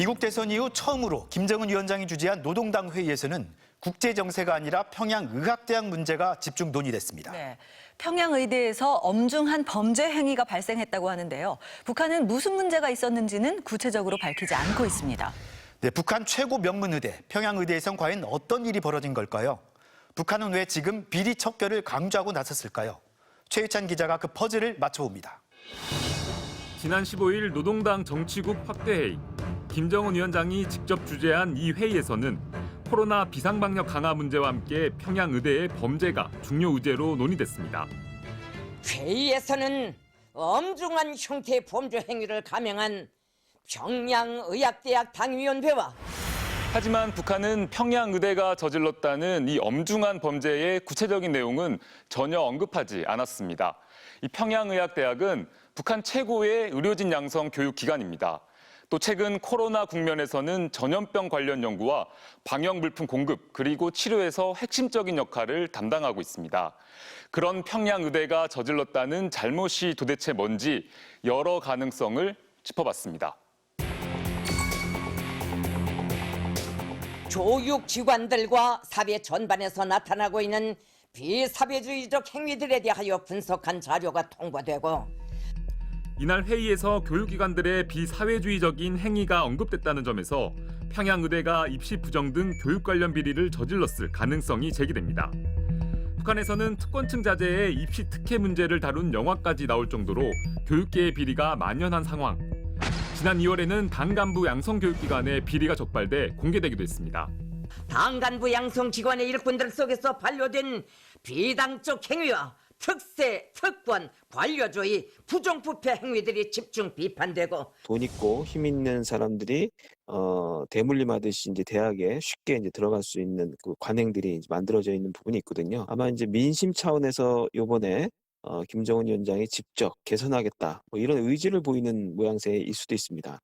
미국 대선 이후 처음으로 김정은 위원장이 주재한 노동당 회의에서는 국제 정세가 아니라 평양의학대학 문제가 집중 논의됐습니다. 네, 평양의대에서 엄중한 범죄 행위가 발생했다고 하는데요. 북한은 무슨 문제가 있었는지는 구체적으로 밝히지 않고 있습니다. 네, 북한 최고 명문의대 평양의대에선 과연 어떤 일이 벌어진 걸까요? 북한은 왜 지금 비리 척결을 강조하고 나섰을까요? 최유찬 기자가 그 퍼즐을 맞춰봅니다. 지난 15일 노동당 정치국 확대회의. 김정은 위원장이 직접 주재한 이 회의에서는 코로나 비상방역 강화 문제와 함께 평양의대의 범죄가 중요 의제로 논의됐습니다. 회의에서는 엄중한 형태의 범죄 행위를 감행한 평양의학대학 당위원회와 하지만 북한은 평양의대가 저질렀다는 이 엄중한 범죄의 구체적인 내용은 전혀 언급하지 않았습니다. 이 평양의학대학은 북한 최고의 의료진 양성 교육 기관입니다. 또 최근 코로나 국면에서는 전염병 관련 연구와 방역 물품 공급 그리고 치료에서 핵심적인 역할을 담당하고 있습니다. 그런 평양의대가 저질렀다는 잘못이 도대체 뭔지 여러 가능성을 짚어봤습니다. 교육기관들과 사회 전반에서 나타나고 있는 비사회주의적 행위들에 대하여 분석한 자료가 통보되고 이날 회의에서 교육기관들의 비사회주의적인 행위가 언급됐다는 점에서 평양의대가 입시 부정 등 교육 관련 비리를 저질렀을 가능성이 제기됩니다. 북한에서는 특권층 자제의 입시 특혜 문제를 다룬 영화까지 나올 정도로 교육계의 비리가 만연한 상황. 지난 2월에는 당 간부 양성교육기관에 비리가 적발돼 공개되기도 했습니다. 당 간부 양성기관의 일꾼들 속에서 반려된 비당적 행위와 특세, 특권, 관료주의, 부정부패 행위들이 집중 비판되고 돈 있고 힘 있는 사람들이 대물림하듯이 이제 대학에 쉽게 이제 들어갈 수 있는 그 관행들이 이제 만들어져 있는 부분이 있거든요. 아마 이제 민심 차원에서 이번에 김정은 위원장이 직접 개선하겠다 뭐 이런 의지를 보이는 모양새일 수도 있습니다.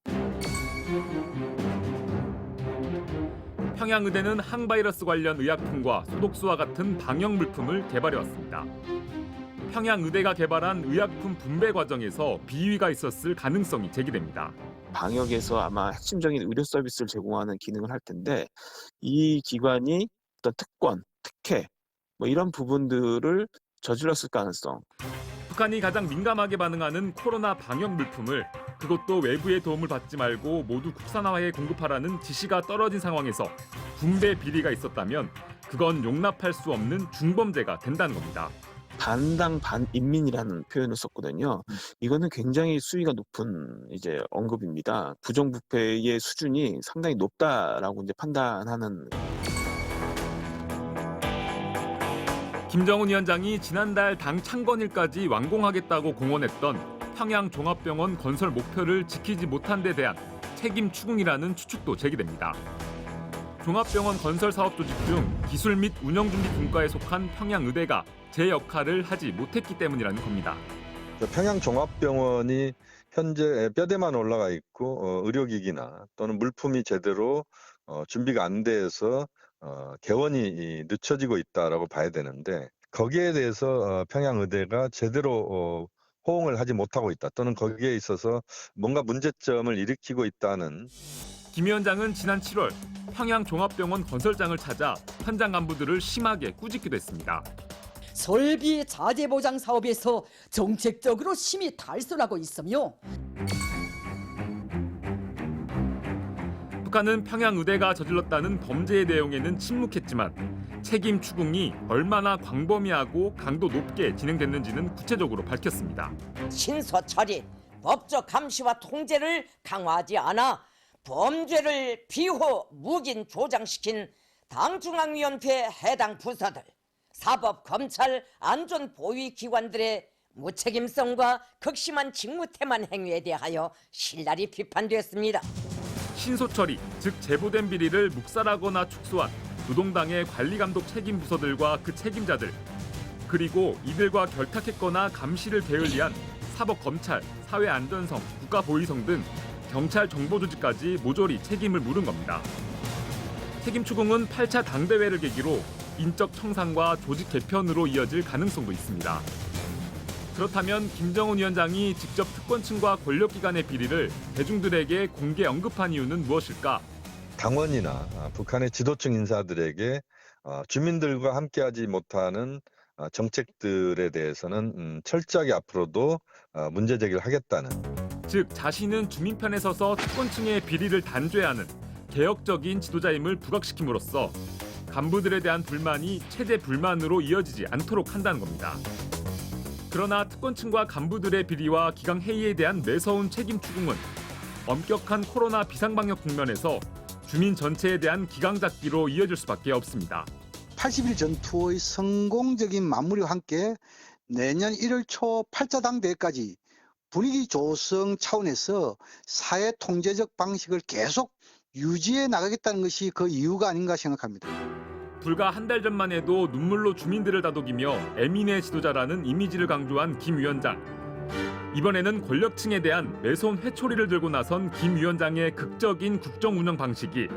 평양의대는 항바이러스 관련 의약품과 소독수와 같은 방역 물품을 개발해왔습니다. 평양의대가 개발한 의약품 분배 과정에서 비위가 있었을 가능성이 제기됩니다. 방역에서 아마 핵심적인 의료 서비스를 제공하는 기능을 할 텐데 이 기관이 어떤 특권, 특혜 뭐 이런 부분들을 저질렀을 가능성. 북한이 가장 민감하게 반응하는 코로나 방역 물품을 그것도 외부의 도움을 받지 말고 모두 국산화해 공급하라는 지시가 떨어진 상황에서 분배 비리가 있었다면 그건 용납할 수 없는 중범죄가 된다는 겁니다. 반당 반인민이라는 표현을 썼거든요. 이거는 굉장히 수위가 높은 이제 언급입니다. 부정부패의 수준이 상당히 높다라고 이제 판단하는. 김정은 위원장이 지난달 당 창건일까지 완공하겠다고 공언했던 평양종합병원 건설 목표를 지키지 못한 데 대한 책임 추궁이라는 추측도 제기됩니다. 종합병원 건설 사업 조직 중 기술 및 운영준비 분과에 속한 평양의대가 제 역할을 하지 못했기 때문이라는 겁니다. 평양종합병원이 현재 뼈대만 올라가 있고 의료기기나 또는 물품이 제대로 준비가 안 돼서 개원이 늦춰지고 있다라고 봐야 되는데 거기에 대해서 평양의대가 제대로 호응을 하지 못하고 있다 또는 거기에 있어서 뭔가 문제점을 일으키고 있다는. 김 위원장은 지난 7월 평양종합병원 건설장을 찾아 현장 간부들을 심하게 꾸짖기도 했습니다. 설비 자재 보장 사업에서 정책적으로 심히 탈선하고 있으며 북한은 평양의대가 저질렀다는 범죄의 내용에는 침묵했지만 책임 추궁이 얼마나 광범위하고 강도 높게 진행됐는지는 구체적으로 밝혔습니다. 신서 처리, 법적 감시와 통제를 강화하지 않아 범죄를 비호, 묵인, 조장시킨 당중앙위원회 해당 부서들, 사법, 검찰, 안전보위기관들의 무책임성과 극심한 직무태만 행위에 대하여 신랄히 비판되었습니다. 신소처리, 즉 제보된 비리를 묵살하거나 축소한 노동당의 관리감독 책임 부서들과 그 책임자들, 그리고 이들과 결탁했거나 감시를 게을리한 사법검찰, 사회안전성, 국가보위성 등 경찰 정보조직까지 모조리 책임을 물은 겁니다. 책임 추궁은 8차 당대회를 계기로 인적 청산과 조직 개편으로 이어질 가능성도 있습니다. 그렇다면 김정은 위원장이 직접 특권층과 권력기관의 비리를 대중들에게 공개 언급한 이유는 무엇일까? 당원이나 북한의 지도층 인사들에게 주민들과 함께하지 못하는 정책들에 대해서는 철저하게 앞으로도 문제 제기를 하겠다는, 즉 자신은 주민 편에 서서 특권층의 비리를 단죄하는 개혁적인 지도자임을 부각시킴으로써 간부들에 대한 불만이 최대 불만으로 이어지지 않도록 한다는 겁니다. 그러나 특권층과 간부들의 비리와 기강 회의에 대한 매서운 책임 추궁은 엄격한 코로나 비상방역 국면에서 주민 전체에 대한 기강 잡기로 이어질 수밖에 없습니다. 80일 전투의 성공적인 마무리와 함께 내년 1월 초 8차 당대회까지 분위기 조성 차원에서 사회 통제적 방식을 계속 유지해 나가겠다는 것이 그 이유가 아닌가 생각합니다. 불과 한 달 전만 해도 눈물로 주민들을 다독이며 애민의 지도자라는 이미지를 강조한 김 위원장. 이번에는 권력층에 대한 매서운 회초리를 들고 나선 김 위원장의 극적인 국정 운영 방식이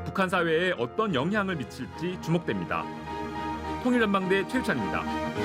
북한 사회에 어떤 영향을 미칠지 주목됩니다. 통일전망대 최유찬입니다.